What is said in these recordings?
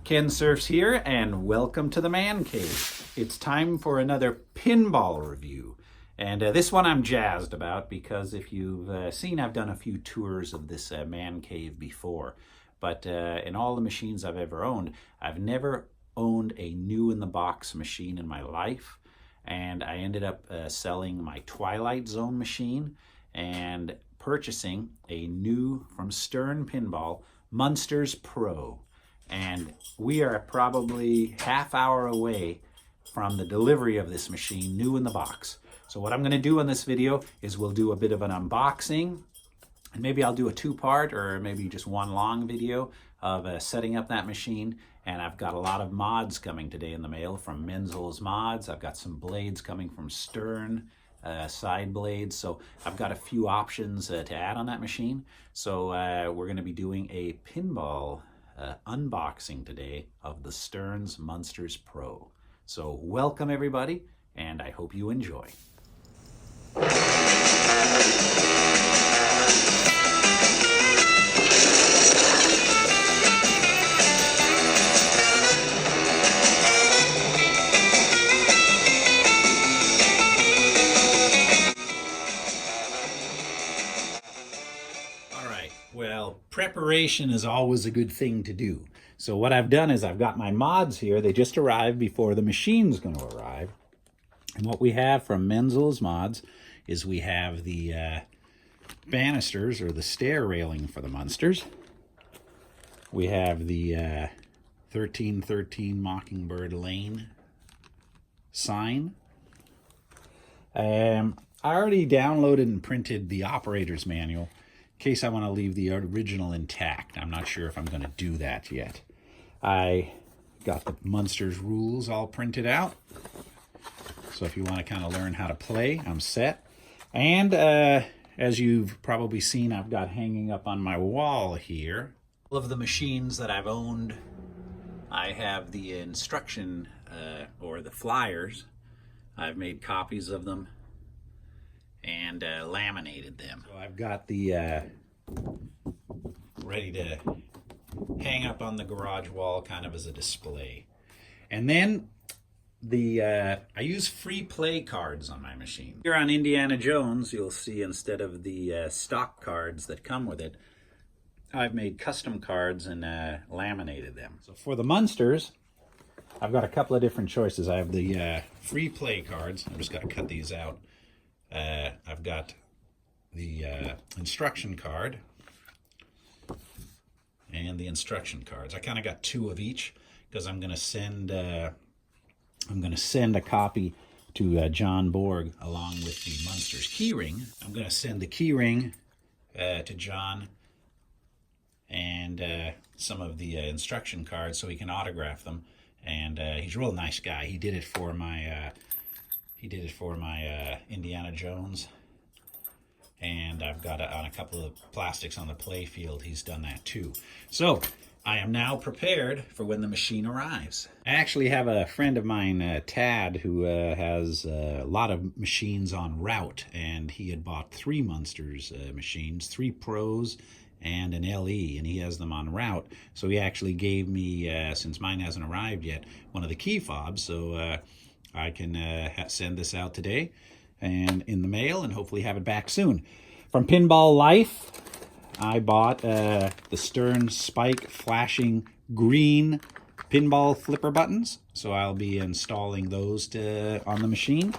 Kensurfs here, and welcome to the Man Cave. It's time for another pinball review. And this one I'm jazzed about because if you've seen, I've done a few tours of this Man Cave before. But in all the machines I've ever owned, I've never owned a new-in-the-box machine in my life. And I ended up selling my Twilight Zone machine and purchasing a new, from Stern Pinball, Munsters Pro. And we are probably half hour away from the delivery of this machine, new in the box. So what I'm going to do in this video is we'll do a bit of an unboxing, and maybe I'll do a two-part or maybe just one long video of setting up that machine. And I've got a lot of mods coming today in the mail from Munsters Mods. I've got some blades coming from Stern, side blades. So I've got a few options to add on that machine. So we're going to be doing a pinball unboxing today of the Stern's Munsters Pro. So welcome everybody, and I hope you enjoy. Well, preparation is always a good thing to do. So what I've done is I've got my mods here. They just arrived before the machine's going to arrive. And what we have from Munsters Mods is we have the banisters, or the stair railing for the Munsters. We have the 1313 Mockingbird Lane sign. I already downloaded and printed the operator's manual in case I want to leave the original intact. I'm not sure if I'm going to do that yet. I got the Munsters rules all printed out. So if you want to kind of learn how to play, I'm set. And as you've probably seen, I've got hanging up on my wall here all of the machines that I've owned. I have the instruction or the flyers. I've made copies of them and laminated them. So I've got the ready to hang up on the garage wall kind of as a display. And then I use free play cards on my machine. Here on Indiana Jones, you'll see instead of the stock cards that come with it, I've made custom cards and laminated them. So for the Munsters, I've got a couple of different choices. I have the free play cards. I've just got to cut these out. I've got the instruction card and the instruction cards. I kind of got two of each because I'm going to send a copy to John Borg along with the Munsters keyring. I'm going to send the keyring to John and some of the instruction cards so he can autograph them. And he's a real nice guy. He did it for my Indiana Jones, and I've got on a couple of plastics on the play field. He's done that too. So I am now prepared for when the machine arrives. I actually have a friend of mine, Tad, who has a lot of machines on route, and he had bought 3 Munsters machines, 3 Pros and an LE, and he has them on route. So he actually gave me, since mine hasn't arrived yet, one of the key fobs. So I can send this out today and in the mail and hopefully have it back soon. From Pinball Life, I bought the Stern Spike flashing green pinball flipper buttons. So I'll be installing those on the machine.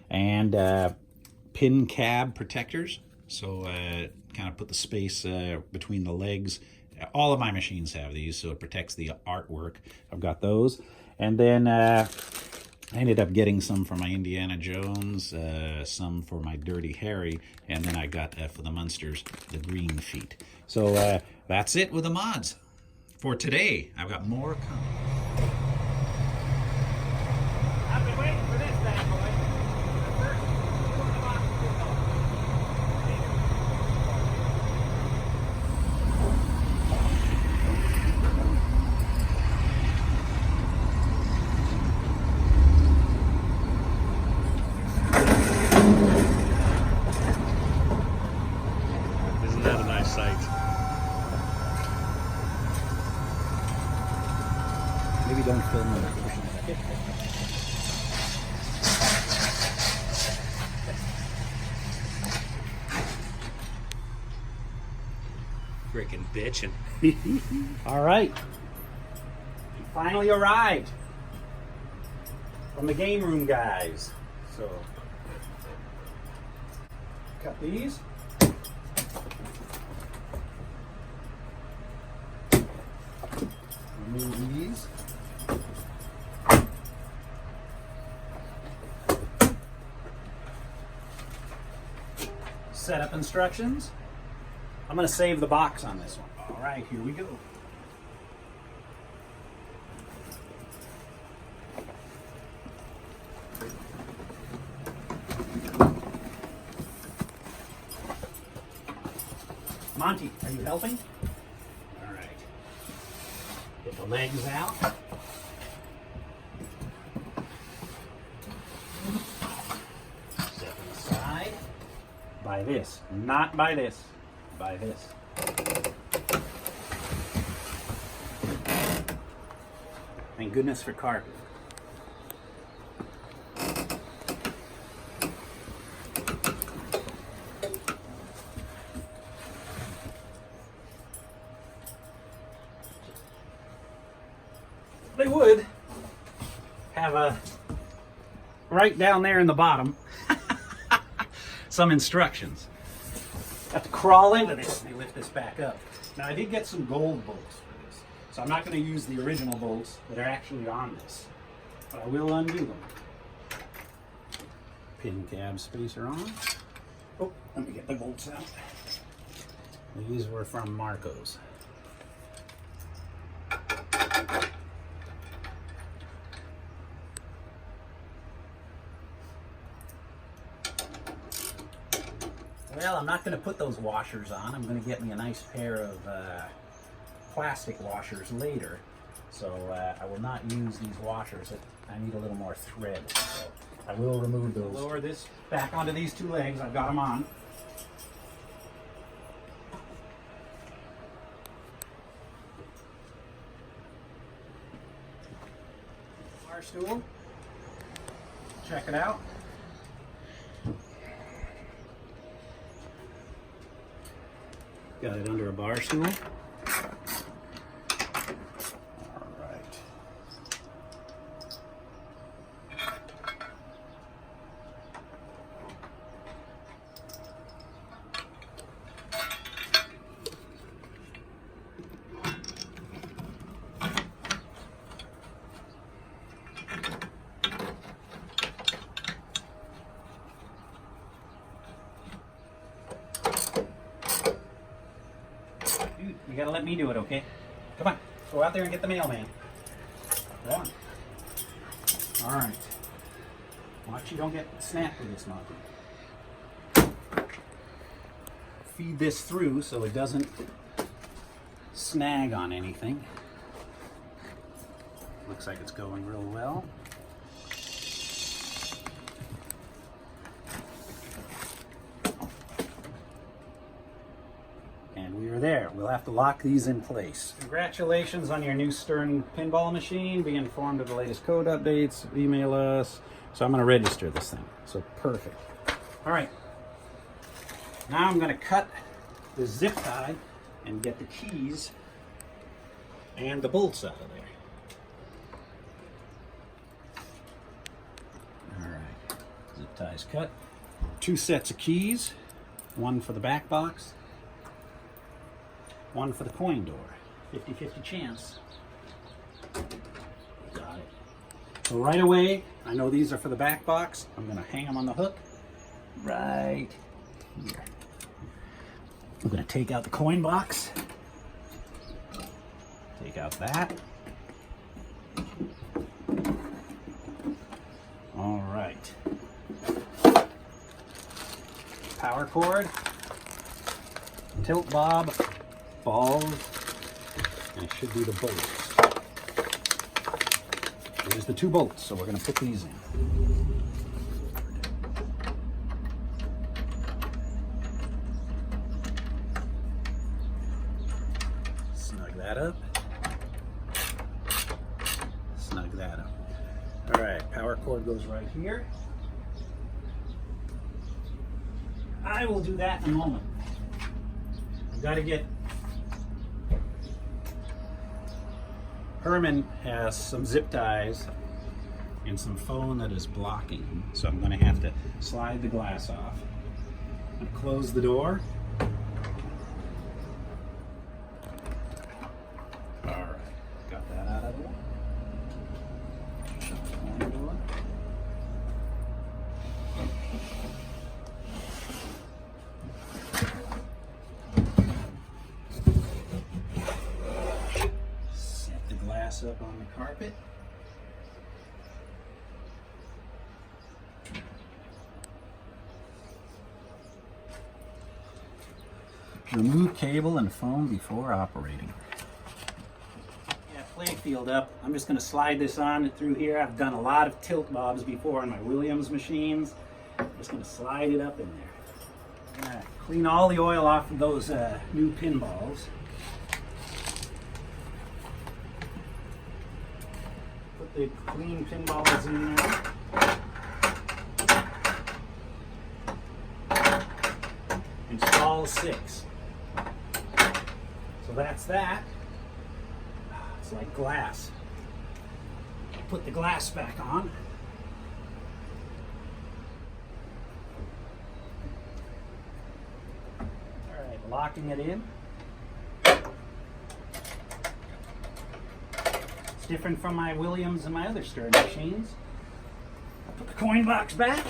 And pin cab protectors. So kind of put the space between the legs. All of my machines have these, so it protects the artwork. I've got those. And then I ended up getting some for my Indiana Jones, some for my Dirty Harry, and then I got, for the Munsters, the green feet. So that's it with the mods. For today, I've got more coming. I've been waiting for this bad boy. Isn't that a nice sight? Maybe don't film when I'm pushing it. Freaking bitching. All right. We finally arrived from the game room guys. So, cut these. Remove these. Setup instructions. I'm going to save the box on this one. All right, here we go. Monty, are you helping? All right. Get the legs out. Set them aside. By this, not by this. By this. Thank goodness for carpet. They would have a right down there in the bottom some instructions. Have to crawl into this and lift this back up. Now I did get some gold bolts for this, so I'm not going to use the original bolts that are actually on this, but I will undo them. Pin cab spacer on. Oh, let me get the bolts out. These were from Marco's. Well, I'm not going to put those washers on. I'm going to get me a nice pair of plastic washers later. So I will not use these washers. I need a little more thread. So I will remove those. Lower this back onto these two legs. I've got them on. Bar stool. Check it out. Got it under a bar stool. All right. Dude, you gotta let me do it, okay? Come on, go out there and get the mailman. Come on. All right. Watch you don't get snapped with this Monty. Feed this through so it doesn't snag on anything. Looks like it's going real well. And we are there. We'll have to lock these in place. Congratulations on your new Stern pinball machine. Be informed of the latest code updates. Email us. So I'm going to register this thing. So perfect. All right. Now I'm going to cut the zip tie and get the keys and the bolts out of there. All right. Zip tie's cut. 2 sets of keys. One for the back box. One for the coin door. 50-50 chance. Got it. So right away, I know these are for the back box. I'm going to hang them on the hook right here. I'm going to take out the coin box. Take out that. All right. Power cord. Tilt bob. Balls, and it should be the bolts. There's the 2 bolts, so we're going to put these in. Snug that up. that up. All right, power cord goes right here. I will do that in a moment. I've got to get... Herman has some zip ties and some foam that is blocking, so I'm going to have to slide the glass off and close the door. All right, got that out of the way. Shut the front door. Set the glass up on the carpet. Remove cable and foam before operating. Yeah, play field up. I'm just going to slide this on through here. I've done a lot of tilt bobs before on my Williams machines. I'm just going to slide it up in there. All right, clean all the oil off of those new pinballs. Put the clean pinballs in there. Install 6. So that's that. It's like glass. Put the glass back on. All right, locking it in. It's different from my Williams and my other stirring machines. I'll put the coin box back.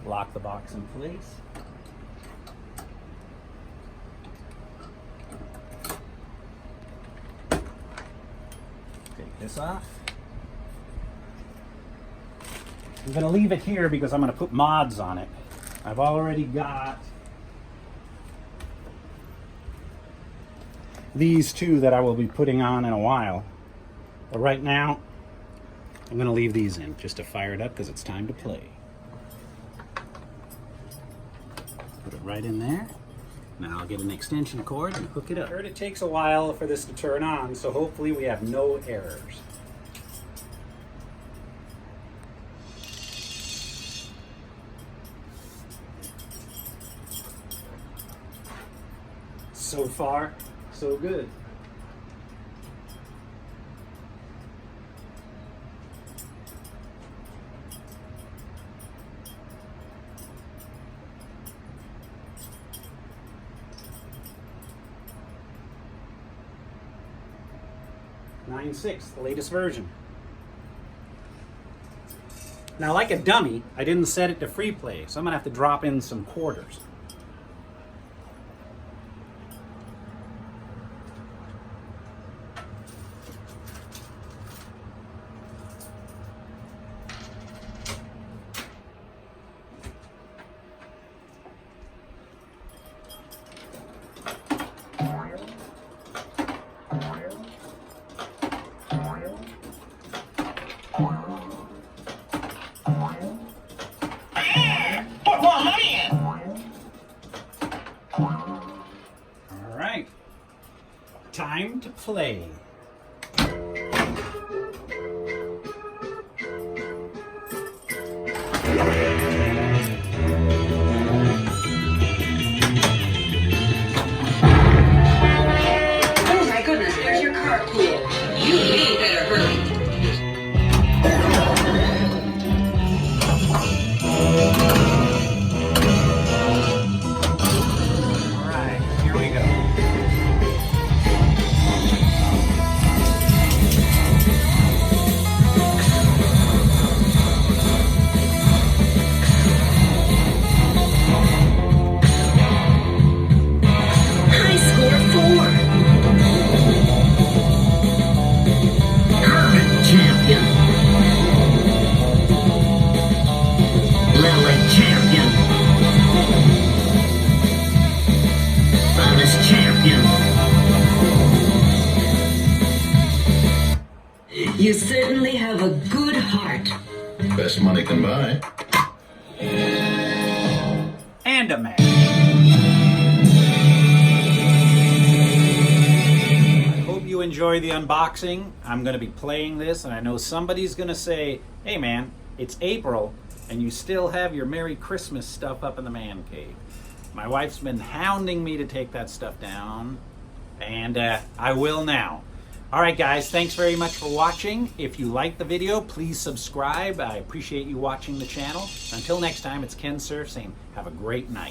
Lock the box in place. Take this off. I'm going to leave it here because I'm going to put mods on it. I've already got these two that I will be putting on in a while. But right now, I'm going to leave these in just to fire it up because it's time to play. Put it right in there. Now I'll get an extension cord and hook it up. I heard it takes a while for this to turn on, so hopefully we have no errors. So far, so good. .9.6, the latest version. Now, like a dummy, I didn't set it to free play, so I'm gonna have to drop in some quarters. All right, time to play. Oh my goodness, there's your carpool. You really better hurry. You certainly have a good heart. Best money can buy. And a match. I enjoy the unboxing. I'm going to be playing this, and I know somebody's going to say, hey man, it's April, and you still have your Merry Christmas stuff up in the man cave. My wife's been hounding me to take that stuff down, and I will now. All right, guys, thanks very much for watching. If you liked the video, please subscribe. I appreciate you watching the channel. Until next time, it's Kensurfs saying have a great night.